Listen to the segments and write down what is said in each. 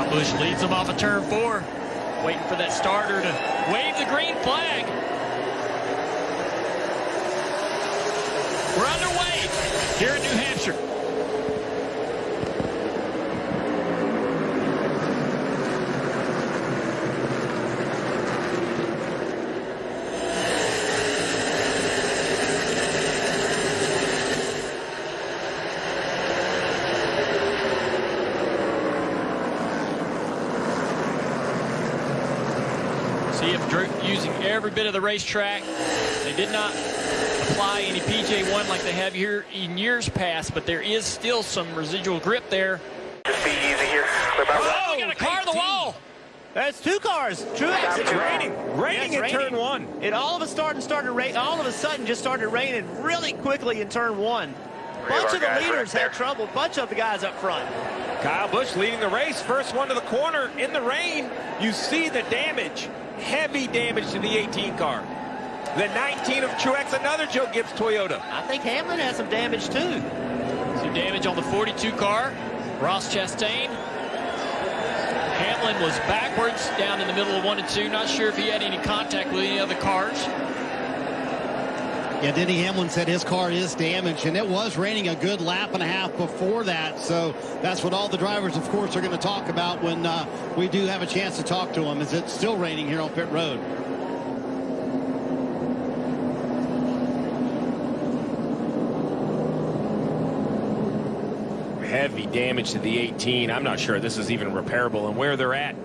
Kyle Busch leads them off of turn 4. Waiting for that starter to wave the green flag. We're underway here in New Hampshire. See if Drew using every bit of the racetrack. They did not apply any PJ1 like they have here in years past, but there is still some residual grip there. Just be easy here. Oh, we got a car on the wall. That's 2 cars. Truex. It's Raining in turn 1. It all of a sudden started just started raining really quickly in turn 1. Bunch of the leaders had trouble. Bunch of the guys up front. Kyle Busch leading the race. First one to the corner in the rain. You see the damage. Heavy damage to the 18 car. The 19 of Truex, another Joe Gibbs Toyota. I think Hamlin has some damage too. Some damage on the 42 car. Ross Chastain. Hamlin was backwards down in the middle of 1 and 2. Not sure if he had any contact with any other cars. Yeah, Denny Hamlin said his car is damaged, and it was raining a good lap and a half before that. So that's what all the drivers, of course, are going to talk about when we do have a chance to talk to them. Is it still raining here on pit road? Heavy damage to the 18. I'm not sure this is even repairable, and where they're at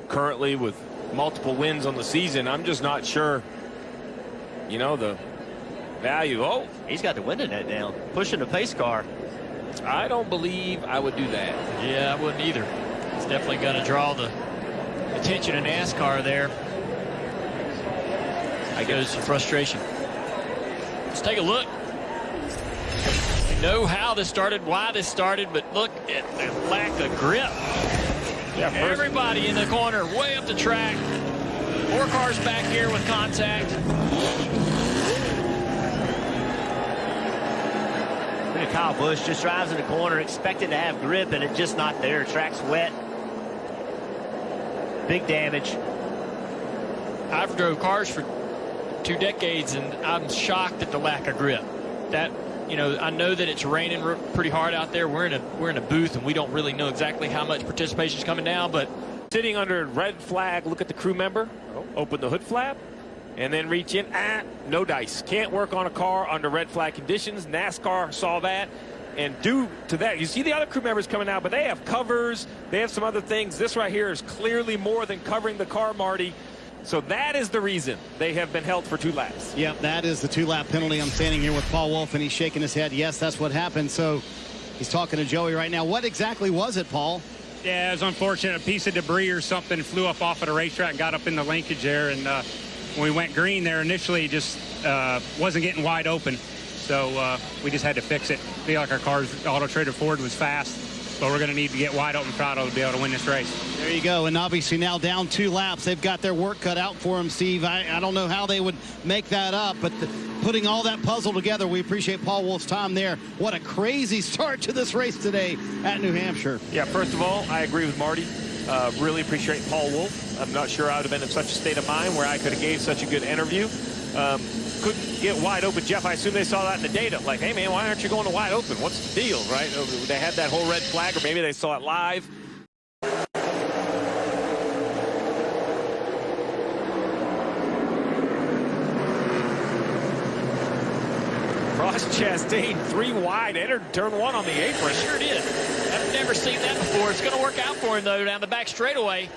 currently with multiple wins on the season, I'm just not sure, you know, the value. Oh, he's got the window net down, pushing the pace car. I don't believe I would do that. Yeah, I wouldn't either. It's definitely going to draw the attention of NASCAR there. I guess some frustration. Let's take a look. We know how this started, why this started, but look at the lack of grip. Yeah, everybody in the corner, way up the track. 4 cars back here with contact. Kyle Busch just drives in the corner expecting to have grip, and it's just not there. Track's wet. Big damage. I've drove cars for 2 decades, and I'm shocked at the lack of grip. That, you know, I know that it's raining pretty hard out there. We're in a booth, and we don't really know exactly how much participation is coming down, but sitting under red flag, look at the crew member, open the hood flap, and then reach in. No dice. Can't work on a car under red flag conditions. NASCAR saw that, and due to that, you see the other crew members coming out, but they have covers. They have some other things. This right here is clearly more than covering the car, Marty. So that is the reason they have been held for 2 laps. Yep, that is the 2-lap penalty. I'm standing here with Paul Wolf, and he's shaking his head. Yes, that's what happened. So he's talking to Joey right now. What exactly was it, Paul? Yeah, it was unfortunate. A piece of debris or something flew up off of the racetrack and got up in the linkage there, and when we went green there initially, it just wasn't getting wide open. So we just had to fix it. Feel like our car's Auto Trader Ford was fast, but we're going to need to get wide open throttle to be able to win this race. There you go. And obviously now down 2 laps. They've got their work cut out for them, Steve. I don't know how they would make that up, but putting all that puzzle together, we appreciate Paul Wolf's time there. What a crazy start to this race today at New Hampshire. Yeah, first of all, I agree with Marty. Really appreciate Paul Wolf. I'm not sure I would have been in such a state of mind where I could have gave such a good interview. Couldn't get wide open. Jeff, I assume they saw that in the data. Like, hey, man, why aren't you going to wide open? What's the deal, right? They had that whole red flag, or maybe they saw it live. Ross Chastain, 3 wide, entered turn 1 on the apron. Sure did. I've never seen that before. It's going to work out for him, though, down the back straightaway.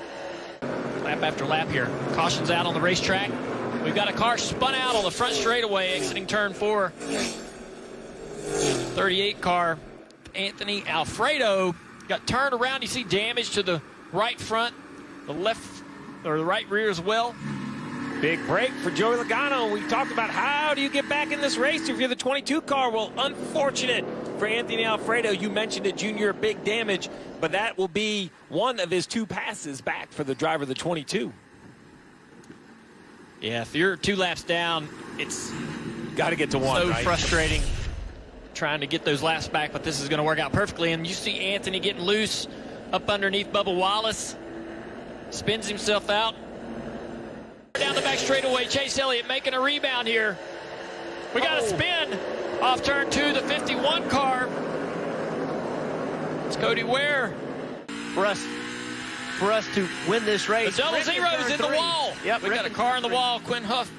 Lap after lap here. Caution's out on the racetrack. We've got a car spun out on the front straightaway exiting turn 4. 38 car, Anthony Alfredo, got turned around. You see damage to the right front, the left, or the right rear as well. Big break for Joey Logano. We talked about how do you get back in this race if you're the 22 car. Well, unfortunate for Anthony Alfredo. You mentioned it, Junior, big damage, but that will be one of his 2 passes back for the driver of the 22. Yeah, if you're 2 laps down, it's got to get to 1, so right? frustrating trying to get those laps back, but this is going to work out perfectly. And you see Anthony getting loose up underneath Bubba Wallace. Spins himself out. Down the back straightaway, Chase Elliott making a rebound here. We got a spin off turn 2, the 51 car. It's Cody Ware. For us to win this race. The double zeros in the wall. Yep, we got a car in the wall. Quinn Huff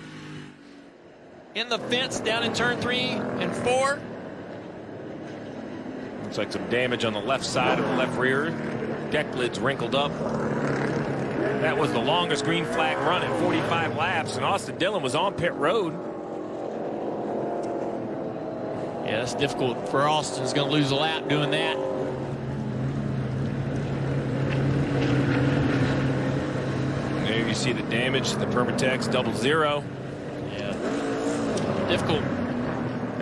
in the fence down in turn 3 and 4. Looks like some damage on the left side of the left rear. Deck lid's wrinkled up. That was the longest green flag run at 45 laps, and Austin Dillon was on pit road. Yeah, that's difficult for Austin. He's going to lose a lap doing that. There you see the damage to the Permatex 00. Yeah, difficult.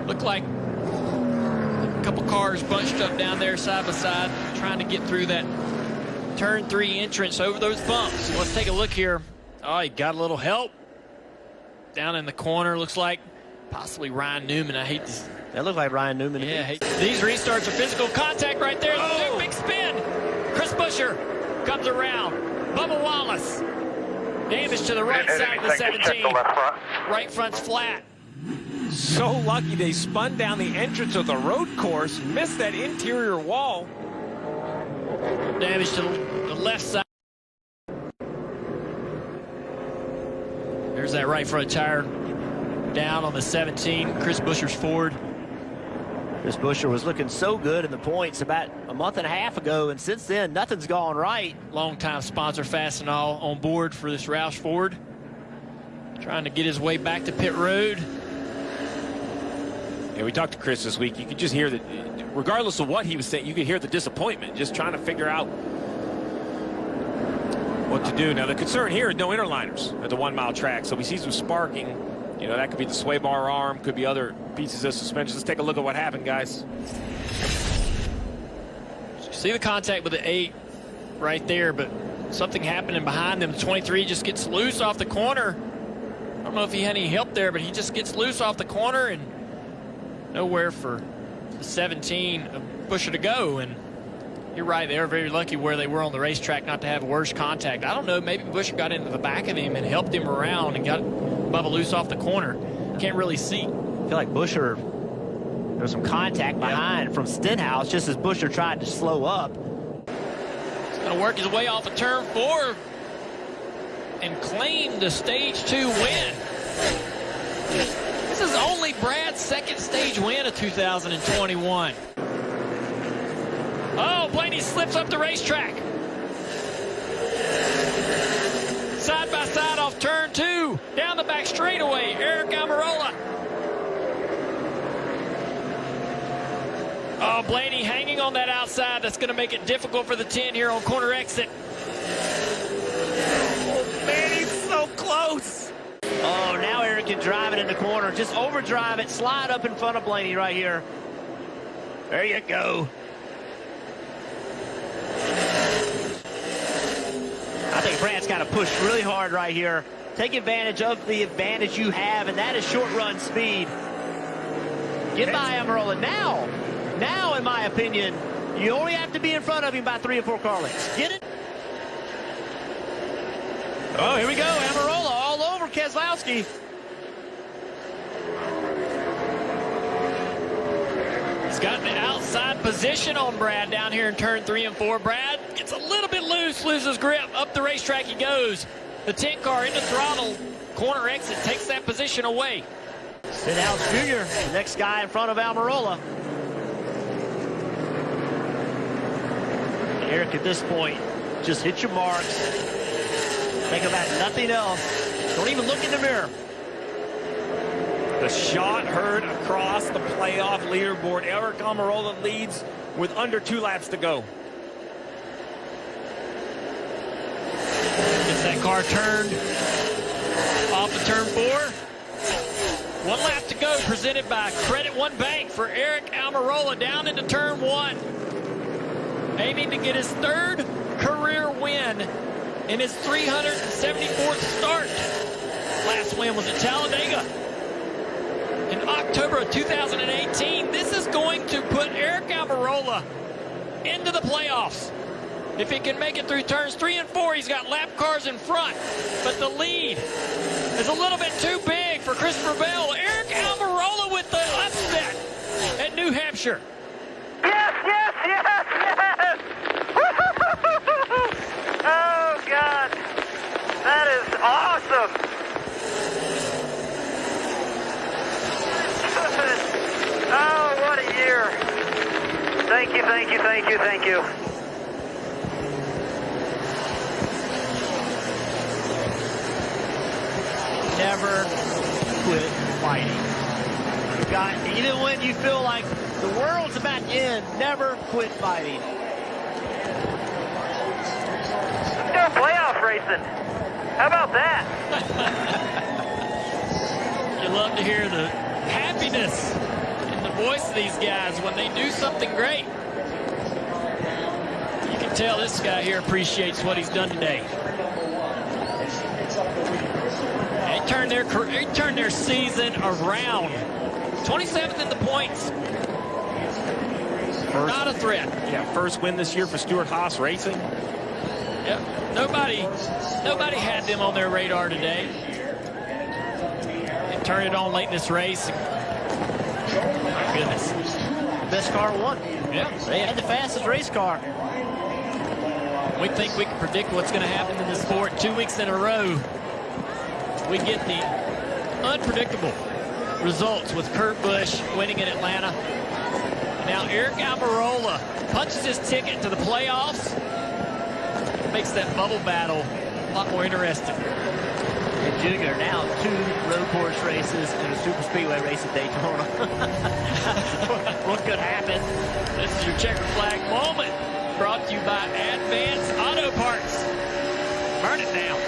Looked like a couple cars bunched up down there side by side, trying to get through that turn 3 entrance over those bumps. Let's take a look here. Oh, he got a little help down in the corner. Looks like possibly Ryan Newman. I hate this. That looked like Ryan Newman. Yeah, these restarts are physical contact right there. Oh. Big spin. Chris Buescher comes around. Bubba Wallace. Damage to the right side of the 17. Right front's flat. So lucky they spun down the entrance of the road course, missed that interior wall. Damage to the left side. There's that right front tire down on the 17. Chris Buescher's forward. Chris Buescher was looking so good in the points about a month and a half ago, and since then, nothing's gone right. Longtime sponsor Fastenal on board for this Roush Ford. Trying to get his way back to pit road. Yeah, we talked to Chris this week. You could just hear that, regardless of what he was saying, you could hear the disappointment, just trying to figure out what to do. Now, the concern here is no interliners at the 1 mile track, so we see some sparking. You know, that could be the sway bar arm, could be other pieces of suspension. Let's take a look at what happened, guys. See the contact with the 8 right there, but something happening behind them. The 23 just gets loose off the corner. I don't know if he had any help there, but he just gets loose off the corner and nowhere for the 17 of Buescher to go. And you're right, they were very lucky where they were on the racetrack not to have worse contact. I don't know, maybe Buescher got into the back of him and helped him around and got Bubba loose off the corner. Can't really see. I feel like Buescher, there was some contact behind from Stenhouse just as Buescher tried to slow up. He's going to work his way off of turn 4 and claim the stage 2 win. This is only Brad's second stage win of 2021. Oh, Blaney slips up the racetrack. Side by side off turn 2. Down the back straightaway, Eric Almirola. Oh, Blaney hanging on that outside. That's going to make it difficult for the 10 here on corner exit. Oh, man, he's so close. Oh, now Eric can drive it in the corner. Just overdrive it, slide up in front of Blaney right here. There you go. I think Brad's got to push really hard right here. Take advantage of the advantage you have, and that is short run speed. Get by Almirola now. Now, in my opinion, you only have to be in front of him by 3 or 4 car lengths. Get it? Oh, here we go. Almirola all over Keselowski. He's got the outside position on Brad down here in turn 3 and 4. Brad gets a little bit loose, loses grip. Up the racetrack he goes. The 10 car into throttle. Corner exit takes that position away. Stenhouse Jr., the next guy in front of Almirola. Eric, at this point, just hit your marks. Think about nothing else. Don't even look in the mirror. The shot heard across the playoff leaderboard. Eric Almirola leads with under 2 laps to go. Gets that car turned off of turn 4. 1 lap to go, presented by Credit One Bank for Eric Almirola down into turn 1. Aiming to get his 3rd career win in his 374th start. Last win was at Talladega in October of 2018. This is going to put Eric Almirola into the playoffs. If he can make it through turns 3 and 4, he's got lap cars in front. But the lead is a little bit too big for Christopher Bell. Eric Almirola with the upset at New Hampshire. Yes, yes, yes, yes! Oh, God. That is awesome. Oh, what a year. Thank you, thank you, thank you, thank you. Never quit fighting. You got, even when you feel like the world's about to end, never quit fighting. Let's go playoff racing. How about that? You love to hear the happiness in the voice of these guys when they do something great. You can tell this guy here appreciates what he's done today. He turned their season around. 27th in the points. Not a threat. Yeah, first win this year for Stuart Haas Racing. Yep. Nobody had them on their radar today. They turned it on late in this race. My goodness. Best car won. Yeah. They had the fastest race car. We think we can predict what's going to happen in this sport 2 weeks in a row. We get the unpredictable results with Kurt Busch winning in Atlanta. Now Eric Almirola punches his ticket to the playoffs. Makes that bubble battle a lot more interesting. And Junior now 2 road course races and a super speedway race at Daytona. What could happen? This is your checker flag moment, brought to you by Advance Auto Parts. Burn it down.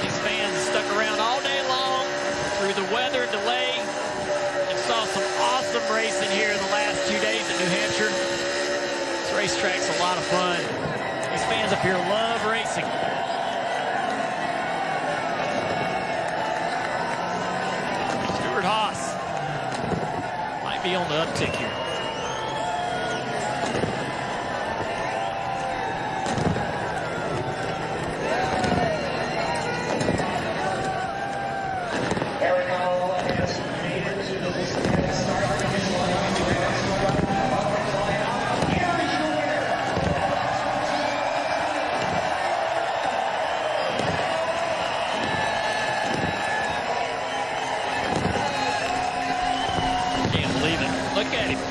These fans stuck around all day long through the weather delay and saw some awesome racing here in the last 2 days at New Hampshire. This racetrack's a lot of fun. These fans up here love racing. Stuart Haas might be on the uptick here.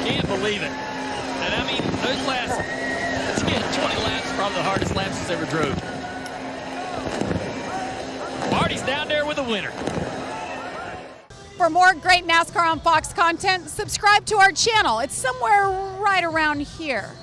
Can't believe it. And I mean, those last 20 laps, probably the hardest laps he's ever drove. Marty's down there with a winner. For more great NASCAR on Fox content, subscribe to our channel. It's somewhere right around here.